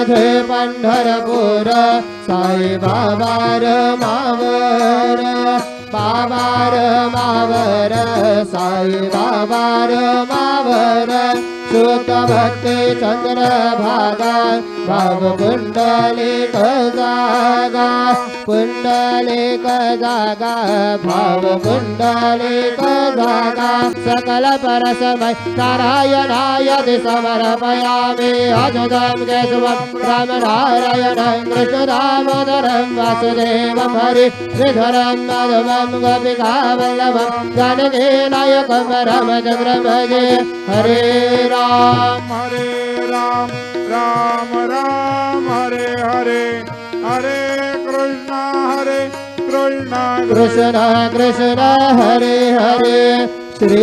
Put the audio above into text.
मध्ये पंढरपूर साई बाबा रमावर बाबा रमावर साई बाबा रमावर शुद्ध भक्ती चंद्रभागा भाव पुंडलिक जागा पुंडलिक जागा भाव पुंडलिक जागा सकल परसमय नारायणाय समर्पयामि अच्युतं केशवं राम नारायणं कृष्ण दामोदरं वासुदेवं हरि श्रीधरं माधवं गोपिकावल्लभं जानकी नायकं रामचन्द्रं भजे हरे राम राम राम हरे हरे हरे कृष्ण कृष्ण कृष्ण हरे हरे श्री